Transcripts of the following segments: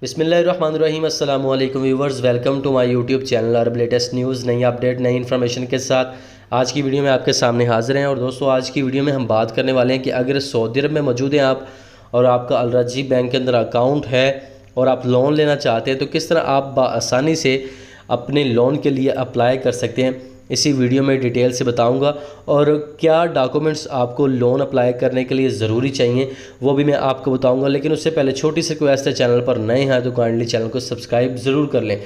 बिस्मिल्लाहिर्रहमानिर्रहीम अस्सलाम वालेकुम viewers, welcome to my YouTube channel और लेटेस्ट न्यूज़, नई अपडेट, नई इन्फॉर्मेशन के साथ आज की वीडियो में आपके सामने हाजिर हैं। और दोस्तों, आज की वीडियो में हम बात करने वाले हैं कि अगर सऊदी अरब में मौजूद हैं आप और आपका अल रजी बैंक के अंदर अकाउंट है और आप लोन लेना चाहते हैं तो किस तरह आप आसानी से अपने लोन के लिए अप्लाई कर सकते हैं, इसी वीडियो में डिटेल से बताऊंगा। और क्या डॉक्यूमेंट्स आपको लोन अप्लाई करने के लिए ज़रूरी चाहिए वो भी मैं आपको बताऊंगा। लेकिन उससे पहले छोटी सी रिक्वेस्ट है, चैनल पर नए हैं तो काइंडली चैनल को सब्सक्राइब ज़रूर कर लें।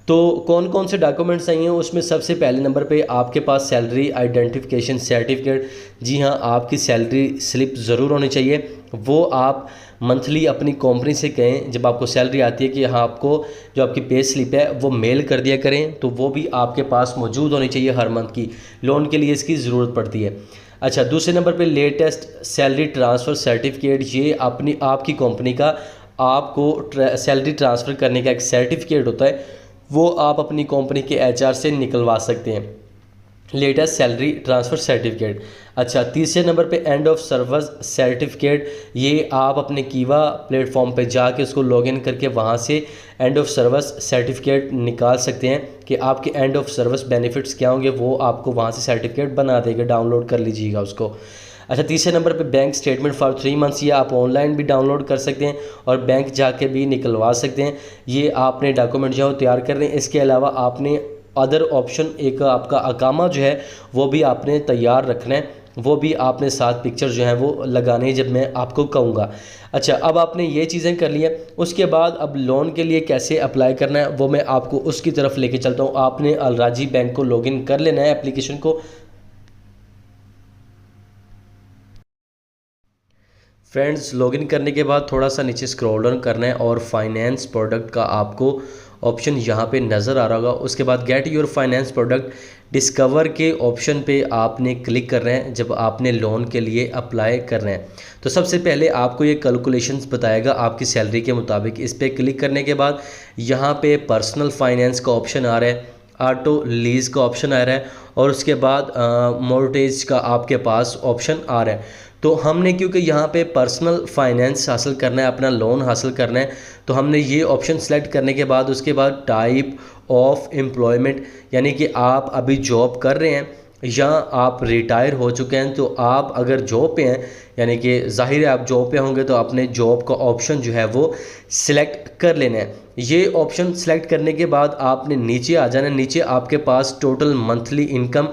तो कौन कौन से डॉक्यूमेंट्स चाहिए, उसमें सबसे पहले नंबर पे आपके पास सैलरी आइडेंटिफिकेशन सर्टिफिकेट, जी हाँ, आपकी सैलरी स्लिप ज़रूर होनी चाहिए। वो आप मंथली अपनी कंपनी से कहें, जब आपको सैलरी आती है कि हाँ आपको जो आपकी पे स्लिप है वो मेल कर दिया करें, तो वो भी आपके पास मौजूद होनी चाहिए हर मंथ की। लोन के लिए इसकी ज़रूरत पड़ती है। अच्छा, दूसरे नंबर पे लेटेस्ट सैलरी ट्रांसफ़र सर्टिफिकेट, ये अपनी आपकी कंपनी का आपको सैलरी ट्रांसफ़र करने का एक सर्टिफिकेट होता है, वो आप अपनी कंपनी के एचआर से निकलवा सकते हैं, लेटेस्ट सैलरी ट्रांसफ़र सर्टिफिकेट। अच्छा, तीसरे नंबर पे एंड ऑफ सर्विस सर्टिफिकेट, ये आप अपने कीवा प्लेटफॉर्म पे जाके उसको लॉगिन करके वहाँ से एंड ऑफ सर्विस सर्टिफिकेट निकाल सकते हैं कि आपके एंड ऑफ सर्विस बेनिफिट्स क्या होंगे, वो आपको वहाँ से सर्टिफिकेट बना देगा, डाउनलोड कर लीजिएगा उसको। अच्छा, तीसरे नंबर पे बैंक स्टेटमेंट फॉर 3 मंथ्स, ये आप ऑनलाइन भी डाउनलोड कर सकते हैं और बैंक जाके भी निकलवा सकते हैं। ये आपने डॉक्यूमेंट जो है तैयार कर रहे हैं। इसके अलावा आपने अदर ऑप्शन, एक आपका अकामा जो है वो भी आपने तैयार रखना है, वो भी आपने साथ पिक्चर जो है वो लगाने जब मैं आपको कहूँगा। अच्छा, अब आपने ये चीज़ें कर लिया, उसके बाद अब लोन के लिए कैसे अप्लाई करना है वो मैं आपको उसकी तरफ लेके चलता हूँ। आपने अल राजी बैंक को लॉगिन कर लेना है, एप्लीकेशन को। फ्रेंड्स, लॉगिन करने के बाद थोड़ा सा नीचे स्क्रॉल डाउन करना है और फाइनेंस प्रोडक्ट का आपको ऑप्शन यहाँ पे नज़र आ रहा होगा। उसके बाद get your finance product discover के ऑप्शन पे आपने क्लिक कर रहे हैं जब आपने लोन के लिए अप्लाई कर रहे हैं। तो सबसे पहले आपको ये कैलकुलेशंस बताएगा आपकी सैलरी के मुताबिक। इस पर क्लिक करने के बाद यहाँ पे पर्सनल फाइनेंस का ऑप्शन आ रहा है, ऑटो लीज़ का ऑप्शन आ रहा है और उसके बाद मोर्टेज का आपके पास ऑप्शन आ रहा है। तो हमने क्योंकि यहाँ पे पर्सनल फाइनेंस हासिल करना है, अपना लोन हासिल करना है, तो हमने ये ऑप्शन सेलेक्ट करने के बाद उसके बाद टाइप ऑफ एम्प्लॉयमेंट, यानी कि आप अभी जॉब कर रहे हैं या आप रिटायर हो चुके हैं। तो आप अगर जॉब पे हैं, यानी कि ज़ाहिर है आप जॉब पे होंगे, तो आपने जॉब का ऑप्शन जो है वो सिलेक्ट कर लेना है। ये ऑप्शन सेलेक्ट करने के बाद आपने नीचे आ जाना है। नीचे आपके पास टोटल मंथली इनकम,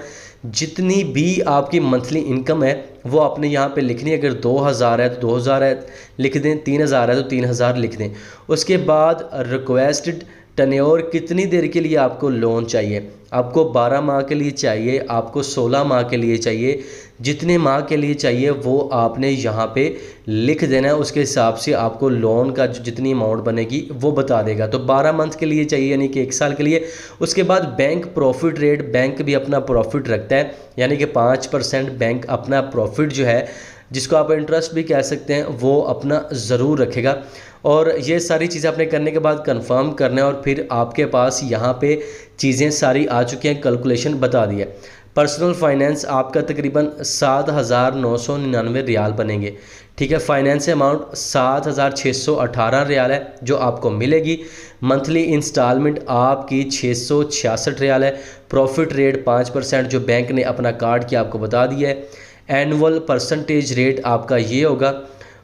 जितनी भी आपकी मंथली इनकम है वो आपने यहाँ पे लिखनी है। अगर 2000 है तो 2000 है लिख दें, 3000 है तो 3000 लिख दें। उसके बाद रिक्वेस्टेड टन्योर, कितनी देर के लिए आपको लोन चाहिए, आपको 12 माह के लिए चाहिए, आपको 16 माह के लिए चाहिए, जितने माह के लिए चाहिए वो आपने यहाँ पे लिख देना है। उसके हिसाब से आपको लोन का जितनी अमाउंट बनेगी वो बता देगा। तो 12 मंथ के लिए चाहिए, यानी कि 1 साल के लिए। उसके बाद बैंक प्रॉफिट रेट, बैंक भी अपना प्रॉफिट रखता है, यानी कि 5% बैंक अपना प्रॉफिट जो है, जिसको आप इंटरेस्ट भी कह सकते हैं, वो अपना ज़रूर रखेगा। और ये सारी चीज़ें आपने करने के बाद कंफर्म करना है और फिर आपके पास यहाँ पे चीज़ें सारी आ चुकी हैं, कैलकुलेशन बता दिया। पर्सनल फाइनेंस आपका तकरीबन 7,999 रियाल बनेंगे, ठीक है। फाइनेंस अमाउंट 7,618 रियाल है जो आपको मिलेगी। मंथली इंस्टॉलमेंट आपकी 666 रियाल है। प्रॉफिट रेट 5% जो बैंक ने अपना कार्ड की आपको बता दिया है। एनुअल परसेंटेज रेट आपका ये होगा।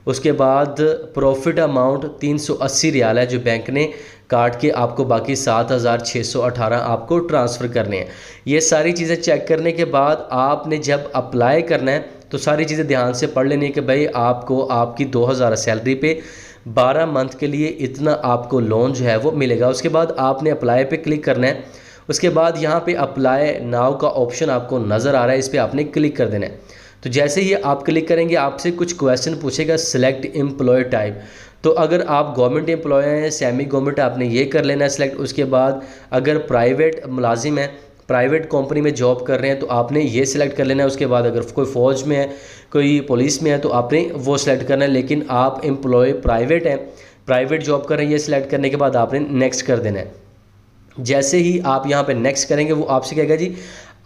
उसके बाद प्रॉफिट अमाउंट 380 रियाल है जो बैंक ने काट के आपको बाकी 7,618 आपको ट्रांसफ़र करने हैं। ये सारी चीज़ें चेक करने के बाद आपने जब अप्लाई करना है तो सारी चीज़ें ध्यान से पढ़ लेनी है कि भाई आपको आपकी 2000 सैलरी पे 12 मंथ के लिए इतना आपको लोन जो है वो मिलेगा। उसके बाद आपने अप्लाई पे क्लिक करना है। उसके बाद यहाँ पे अप्लाई नाउ का ऑप्शन आपको नज़र आ रहा है, इस पर आपने क्लिक कर देना है। तो जैसे ही आप क्लिक करेंगे आपसे कुछ क्वेश्चन पूछेगा, सिलेक्ट एम्प्लॉय टाइप। तो अगर आप गवर्नमेंट एम्प्लॉय हैं, सेमी गवर्नमेंट, आपने ये कर लेना है सिलेक्ट। उसके बाद अगर प्राइवेट मुलाजिम है, प्राइवेट कंपनी में जॉब कर रहे हैं, तो आपने ये सिलेक्ट कर लेना है। उसके बाद अगर कोई फ़ौज में है, कोई पुलिस में है, तो आपने वो सिलेक्ट करना है। लेकिन आप एम्प्लॉय प्राइवेट हैं, प्राइवेट जॉब कर रहे हैं, ये सिलेक्ट करने के बाद आपने नेक्स्ट कर देना है। जैसे ही आप यहाँ पर नेक्स्ट करेंगे वो आपसे कहेगा जी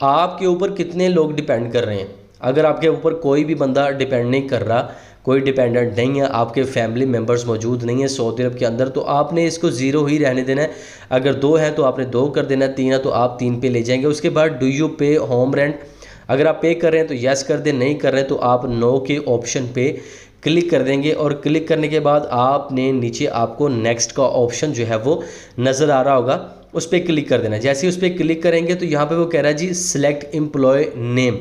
आपके ऊपर कितने लोग डिपेंड कर रहे हैं। अगर आपके ऊपर कोई भी बंदा डिपेंड नहीं कर रहा, कोई डिपेंडेंट नहीं है, आपके फैमिली मेम्बर्स मौजूद नहीं है सऊदी अरब के अंदर, तो आपने इसको ज़ीरो ही रहने देना है। अगर 2 हैं तो आपने 2 कर देना है, 3 है तो आप 3 पे ले जाएंगे। उसके बाद डू यू पे होम रेंट, अगर आप पे कर रहे हैं तो येस कर दें, नहीं कर रहे हैं तो आप नो के ऑप्शन पे क्लिक कर देंगे। और क्लिक करने के बाद आपने नीचे आपको नेक्स्ट का ऑप्शन जो है वो नज़र आ रहा होगा, उस पर क्लिक कर देना। जैसे ही उस पर क्लिक करेंगे तो यहाँ पे वो कह रहा है जी select employ name,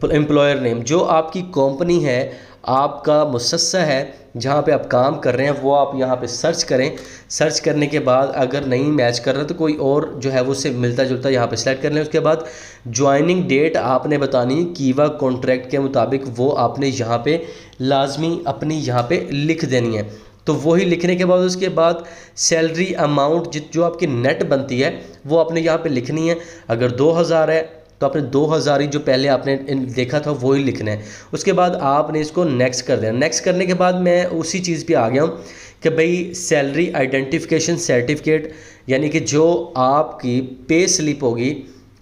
employer name, जो आपकी कंपनी है, आपका मुसस्सा है जहाँ पे आप काम कर रहे हैं, वो आप यहाँ पे सर्च करें। सर्च करने के बाद अगर नहीं मैच कर रहा तो कोई और जो है वो उससे मिलता जुलता यहाँ पे सेलेक्ट कर लें। उसके बाद ज्वाइनिंग डेट आपने बतानी कीवा कॉन्ट्रैक्ट के मुताबिक, वो आपने यहाँ पे लाजमी अपनी यहाँ पे लिख देनी है। तो वही लिखने के बाद उसके बाद सैलरी अमाउंट जो आपकी नेट बनती है वो आपने यहाँ पे लिखनी है। अगर 2000 है तो आपने 2000 ही जो पहले आपने देखा था वही लिखना है। उसके बाद आपने इसको नेक्स्ट कर देना। नेक्स्ट करने के बाद मैं उसी चीज़ पे आ गया हूँ कि भाई सैलरी आइडेंटिफिकेशन सर्टिफिकेट, यानी कि जो आपकी पे स्लिप होगी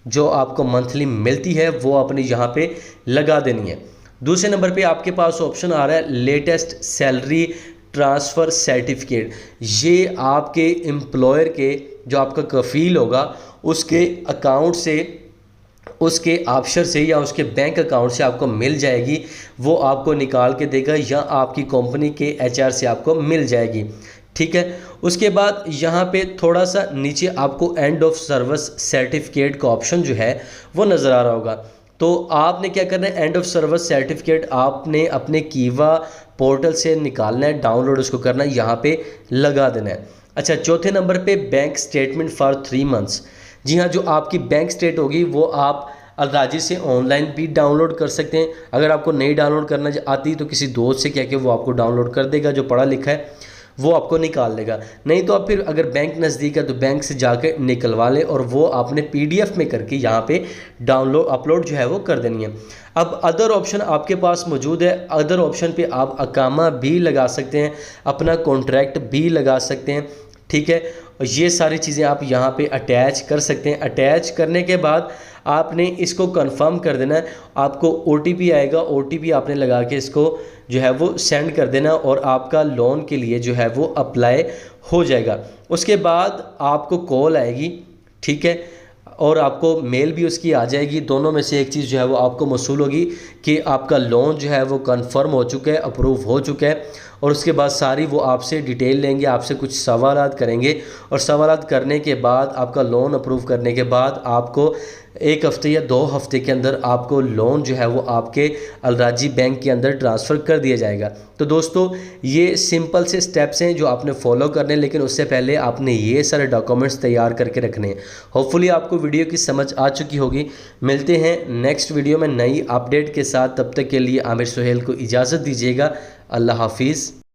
जो आपको मंथली मिलती है वो आपने यहाँ पे लगा देनी है। दूसरे नंबर पे आपके पास ऑप्शन आ रहा है लेटेस्ट सैलरी ट्रांसफ़र सर्टिफिकेट। ये आपके एम्प्लॉयर के जो आपका कफ़ील होगा उसके अकाउंट से, उसके ऑफिसर से या उसके बैंक अकाउंट से आपको मिल जाएगी, वो आपको निकाल के देगा या आपकी कंपनी के एचआर से आपको मिल जाएगी। ठीक है। उसके बाद यहाँ पे थोड़ा सा नीचे आपको एंड ऑफ सर्विस सर्टिफिकेट का ऑप्शन जो है वो नज़र आ रहा होगा। तो आपने क्या करना है, एंड ऑफ सर्विस सर्टिफिकेट आपने अपने कीवा पोर्टल से निकालना है, डाउनलोड उसको करना है, यहाँ पे लगा देना है। अच्छा, चौथे नंबर पे बैंक स्टेटमेंट फॉर 3 मंथ्स। जी हाँ, जो आपकी बैंक स्टेट होगी वो आप अलराजी से ऑनलाइन भी डाउनलोड कर सकते हैं। अगर आपको नहीं डाउनलोड करना आती तो किसी दोस्त से कह के वो आपको डाउनलोड कर देगा, जो पढ़ा लिखा है वो आपको निकाल देगा। नहीं तो आप फिर अगर बैंक नज़दीक है तो बैंक से जाकर निकलवा लें और वो आपने PDF में करके यहाँ पे डाउनलोड अपलोड जो है वो कर देनी है। अब अदर ऑप्शन आपके पास मौजूद है। अदर ऑप्शन पे आप अकामा भी लगा सकते हैं, अपना कॉन्ट्रैक्ट भी लगा सकते हैं। ठीक है, ये सारी चीज़ें आप यहाँ पे अटैच कर सकते हैं। अटैच करने के बाद आपने इसको कंफर्म कर देना है। आपको OTP आएगा, OTP आपने लगा के इसको जो है वो सेंड कर देना और आपका लोन के लिए जो है वो अप्लाई हो जाएगा। उसके बाद आपको कॉल आएगी, ठीक है, और आपको मेल भी उसकी आ जाएगी। दोनों में से एक चीज़ जो है वो आपको मौसूल होगी कि आपका लोन जो है वो कंफर्म हो चुका है, अप्रूव हो चुका है। और उसके बाद सारी वो आपसे डिटेल लेंगे, आपसे कुछ सवालात करेंगे और सवालात करने के बाद आपका लोन अप्रूव करने के बाद आपको 1 हफ़्ते या 2 हफ़्ते के अंदर आपको लोन जो है वो आपके अलराजी बैंक के अंदर ट्रांसफ़र कर दिया जाएगा। तो दोस्तों, ये सिंपल से स्टेप्स हैं जो आपने फॉलो करने, लेकिन उससे पहले आपने ये सारे डॉक्यूमेंट्स तैयार करके रखने हैं। होपफुली आपको वीडियो की समझ आ चुकी होगी। मिलते हैं नेक्स्ट वीडियो में नई अपडेट के साथ। तब तक के लिए आमिर सुहेल को इजाज़त दीजिएगा। अल्लाह हाफिज़।